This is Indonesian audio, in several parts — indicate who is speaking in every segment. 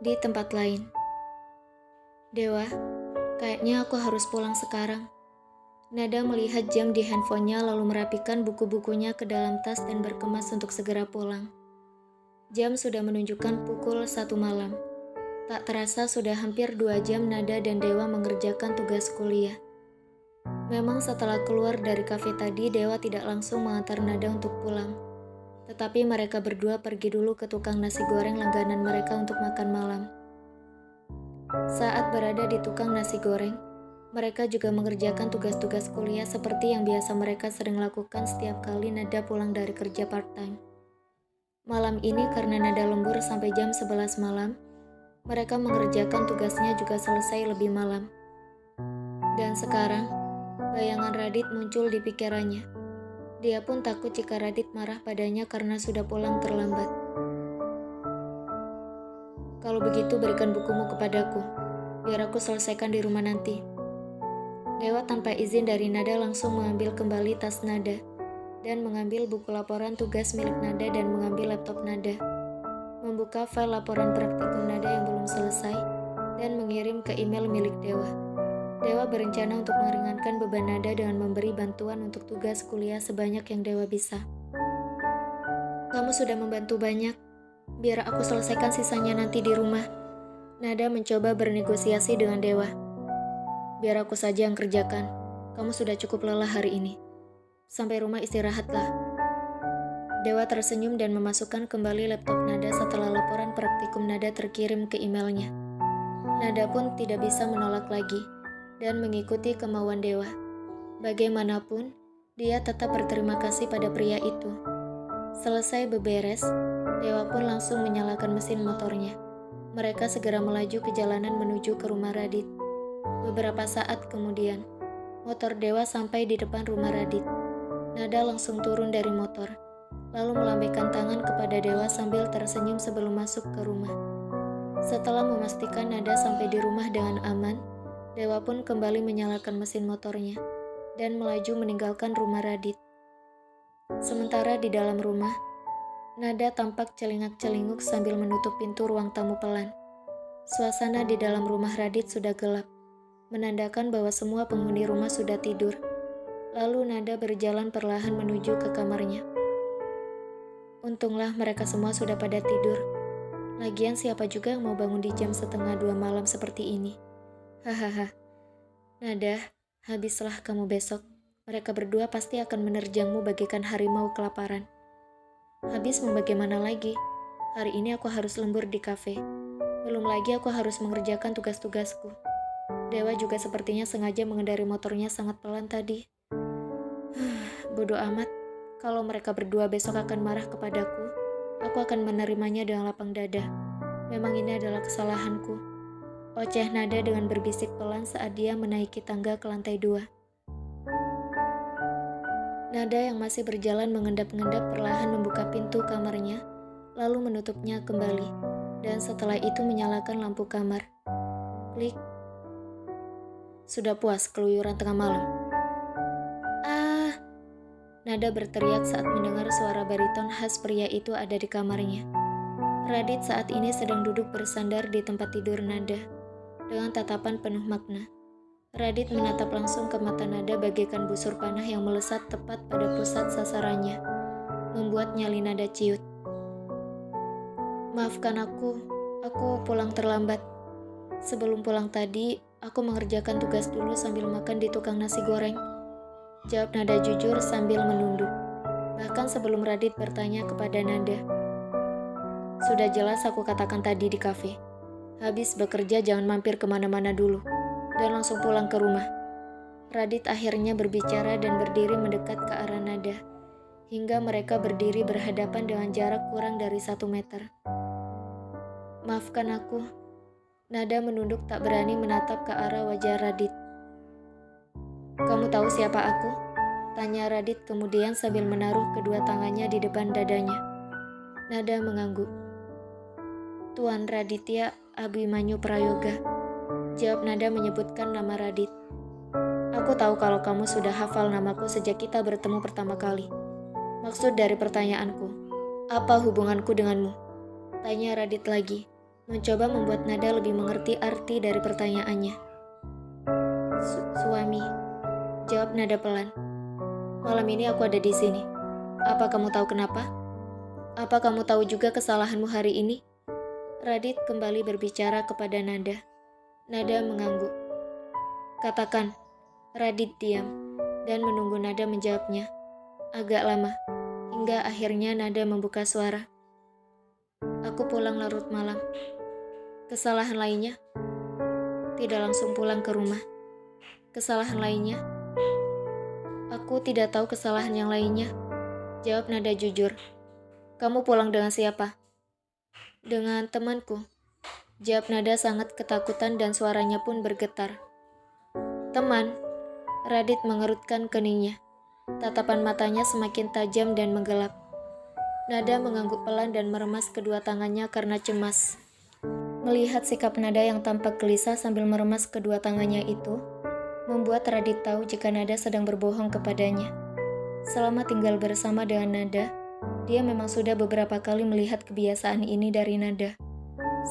Speaker 1: Di tempat lain. Dewa, kayaknya aku harus pulang sekarang. Nada melihat jam di handphonenya lalu merapikan buku-bukunya ke dalam tas dan berkemas untuk segera pulang. Jam sudah menunjukkan pukul 1 malam. Tak terasa sudah hampir 2 jam Nada dan Dewa mengerjakan tugas kuliah. Memang setelah keluar dari kafe tadi, Dewa tidak langsung mengantar Nada untuk pulang. Tetapi mereka berdua pergi dulu ke tukang nasi goreng langganan mereka untuk makan malam. Saat berada di tukang nasi goreng, mereka juga mengerjakan tugas-tugas kuliah seperti yang biasa mereka sering lakukan setiap kali Nada pulang dari kerja part-time. Malam ini karena Nada lembur sampai jam 11 malam, mereka mengerjakan tugasnya juga selesai lebih malam. Dan sekarang, bayangan Radit muncul di pikirannya. Dia pun takut jika Radit marah padanya karena sudah pulang terlambat. Kalau begitu berikan bukumu kepadaku, biar aku selesaikan di rumah nanti. Dewa tanpa izin dari Nada langsung mengambil kembali tas Nada dan mengambil buku laporan tugas milik Nada dan mengambil laptop Nada. Membuka file laporan praktikum Nada yang belum selesai dan mengirim ke email milik Dewa. Dewa berencana untuk meringankan beban Nada dengan memberi bantuan untuk tugas kuliah sebanyak yang Dewa bisa. Kamu sudah membantu banyak, biar aku selesaikan sisanya nanti di rumah. Nada mencoba bernegosiasi dengan Dewa. Biar aku saja yang kerjakan, kamu sudah cukup lelah hari ini. Sampai rumah istirahatlah. Dewa tersenyum dan memasukkan kembali laptop Nada setelah laporan praktikum Nada terkirim ke emailnya. Nada pun tidak bisa menolak lagi dan mengikuti kemauan Dewa. Bagaimanapun, dia tetap berterima kasih pada pria itu. Selesai beberes, Dewa pun langsung menyalakan mesin motornya. Mereka segera melaju ke jalanan menuju ke rumah Radit. Beberapa saat kemudian, motor Dewa sampai di depan rumah Radit. Nada langsung turun dari motor, lalu melambaikan tangan kepada Dewa sambil tersenyum sebelum masuk ke rumah. Setelah memastikan Nada sampai di rumah dengan aman, Dewa pun kembali menyalakan mesin motornya dan melaju meninggalkan rumah Radit. Sementara di dalam rumah, Nada tampak celingak-celinguk sambil menutup pintu ruang tamu pelan. Suasana di dalam rumah Radit sudah gelap, menandakan bahwa semua penghuni rumah sudah tidur. Lalu Nada berjalan perlahan menuju ke kamarnya. Untunglah mereka semua sudah pada tidur. Lagian siapa juga yang mau bangun di jam 1:30 malam seperti ini? Hahaha. Nada, habislah kamu besok. Mereka berdua pasti akan menerjangmu bagaikan harimau kelaparan. Habis mau bagaimana lagi? Hari ini aku harus lembur di kafe. Belum lagi aku harus mengerjakan tugas-tugasku. Dewa juga sepertinya sengaja mengendari motornya sangat pelan tadi. Bodoh amat. Kalau mereka berdua besok akan marah kepadaku, aku akan menerimanya dengan lapang dada. Memang ini adalah kesalahanku. Oceh Nada dengan berbisik pelan saat dia menaiki tangga ke lantai 2. Nada yang masih berjalan mengendap-endap perlahan membuka pintu kamarnya, lalu menutupnya kembali, dan setelah itu menyalakan lampu kamar. Klik. Sudah puas keluyuran tengah malam? Ah! Nada berteriak saat mendengar suara bariton khas pria itu ada di kamarnya. Radit saat ini sedang duduk bersandar di tempat tidur Nada, dengan tatapan penuh makna. Radit menatap langsung ke mata Nada bagaikan busur panah yang melesat tepat pada pusat sasarannya, membuat nyali Nada ciut. Maafkan aku pulang terlambat. Sebelum pulang tadi, aku mengerjakan tugas dulu sambil makan di tukang nasi goreng. Jawab Nada jujur sambil menunduk. Bahkan sebelum Radit bertanya kepada Nada. Sudah jelas aku katakan tadi di kafe. Habis bekerja jangan mampir kemana-mana dulu. Dan langsung pulang ke rumah. Radit akhirnya berbicara dan berdiri mendekat ke arah Nada, hingga mereka berdiri berhadapan dengan jarak kurang dari 1 meter. Maafkan aku. Nada menunduk tak berani menatap ke arah wajah Radit. Kamu tahu siapa aku? Tanya Radit kemudian sambil menaruh kedua tangannya di depan dadanya. Nada mengangguk. Tuan Raditya Abimanyu Prayoga. Jawab Nada menyebutkan nama Radit. Aku tahu kalau kamu sudah hafal namaku sejak kita bertemu pertama kali. Maksud dari pertanyaanku, apa hubunganku denganmu? Tanya Radit lagi. mencoba membuat Nada lebih mengerti arti dari pertanyaannya. Suami, jawab Nada pelan. Malam ini aku ada di sini. Apa kamu tahu kenapa? Apa kamu tahu juga kesalahanmu hari ini? Radit kembali berbicara kepada Nada. Nada mengangguk. Katakan. Radit diam dan menunggu Nada menjawabnya. Agak lama, hingga akhirnya Nada membuka suara. Aku pulang larut malam. Kesalahan lainnya? Tidak langsung pulang ke rumah. Kesalahan lainnya? Aku tidak tahu kesalahan yang lainnya. Jawab Nada jujur. Kamu pulang dengan siapa? Dengan temanku. Jawab Nada sangat ketakutan dan suaranya pun bergetar. Teman? Radit mengerutkan keningnya. Tatapan matanya semakin tajam dan menggelap. Nada mengangguk pelan dan meremas kedua tangannya karena cemas. Melihat sikap Nada yang tampak gelisah sambil meremas kedua tangannya itu, membuat Radit tahu jika Nada sedang berbohong kepadanya. Selama tinggal bersama dengan Nada, dia memang sudah beberapa kali melihat kebiasaan ini dari Nada.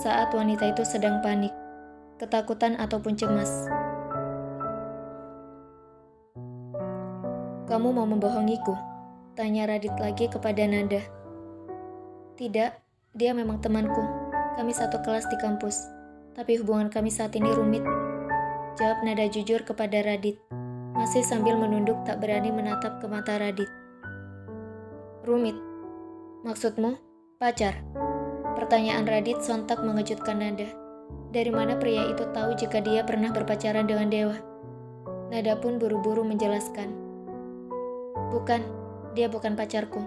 Speaker 1: Saat wanita itu sedang panik, ketakutan ataupun cemas. Kamu mau membohongiku? Tanya Radit lagi kepada Nada. Tidak, dia memang temanku. Kami satu kelas di kampus. Tapi hubungan kami saat ini rumit. Jawab Nada jujur kepada Radit, masih sambil menunduk tak berani menatap ke mata Radit. Rumit? Maksudmu? Pacar? Pertanyaan Radit sontak mengejutkan Nada. Dari mana pria itu tahu jika dia pernah berpacaran dengan Dewa? Nada pun buru-buru menjelaskan. Bukan, dia bukan pacarku.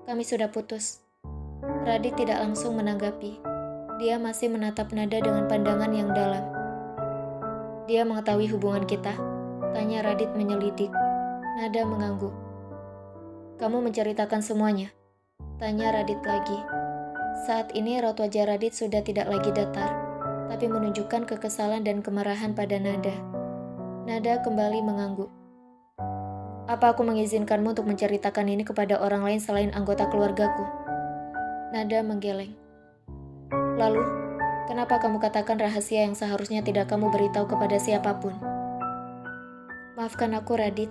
Speaker 1: Kami sudah putus. Radit tidak langsung menanggapi. Dia masih menatap Nada dengan pandangan yang dalam. Dia mengetahui hubungan kita? Tanya Radit menyelidik. Nada mengangguk. Kamu menceritakan semuanya? Tanya Radit lagi. Saat ini raut wajah Radit sudah tidak lagi datar, tapi menunjukkan kekesalan dan kemarahan pada Nada. Nada kembali mengangguk. Apa aku mengizinkanmu untuk menceritakan ini kepada orang lain selain anggota keluargaku? Nada menggeleng. Lalu, kenapa kamu katakan rahasia yang seharusnya tidak kamu beritahu kepada siapapun? Maafkan aku, Radit.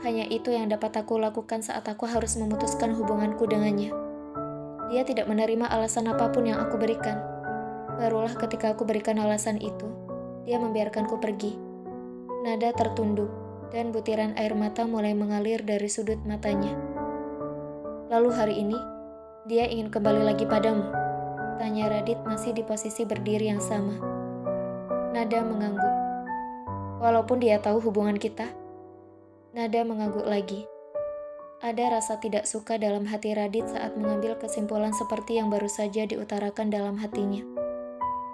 Speaker 1: Hanya itu yang dapat aku lakukan saat aku harus memutuskan hubunganku dengannya. Dia tidak menerima alasan apapun yang aku berikan. Barulah ketika aku berikan alasan itu, dia membiarkanku pergi. Nada tertunduk, dan butiran air mata mulai mengalir dari sudut matanya. Lalu hari ini, dia ingin kembali lagi padamu? Tanya Radit masih di posisi berdiri yang sama. Nada mengangguk. Walaupun dia tahu hubungan kita? Nada mengangguk lagi. Ada rasa tidak suka dalam hati Radit saat mengambil kesimpulan seperti yang baru saja diutarakan dalam hatinya.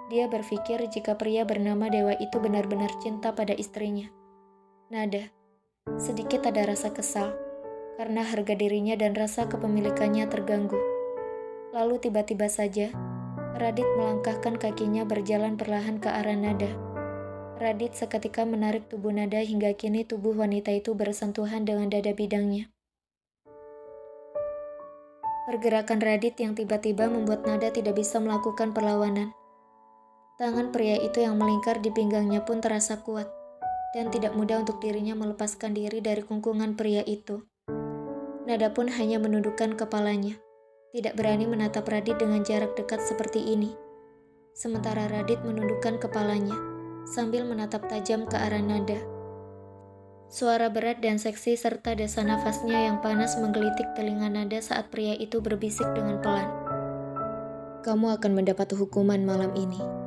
Speaker 1: Dia berpikir jika pria bernama Dewa itu benar-benar cinta pada istrinya. Nada, sedikit ada rasa kesal, karena harga dirinya dan rasa kepemilikannya terganggu. Lalu tiba-tiba saja, Radit melangkahkan kakinya berjalan perlahan ke arah Nada. Radit seketika menarik tubuh Nada hingga kini tubuh wanita itu bersentuhan dengan dada bidangnya. Pergerakan Radit yang tiba-tiba membuat Nada tidak bisa melakukan perlawanan. Tangan pria itu yang melingkar di pinggangnya pun terasa kuat, dan tidak mudah untuk dirinya melepaskan diri dari kungkungan pria itu. Nada pun hanya menundukkan kepalanya, tidak berani menatap Radit dengan jarak dekat seperti ini. Sementara Radit menundukkan kepalanya, sambil menatap tajam ke arah Nada. Suara berat dan seksi serta desa nafasnya yang panas menggelitik telinga Nada saat pria itu berbisik dengan pelan. Kamu akan mendapat hukuman malam ini.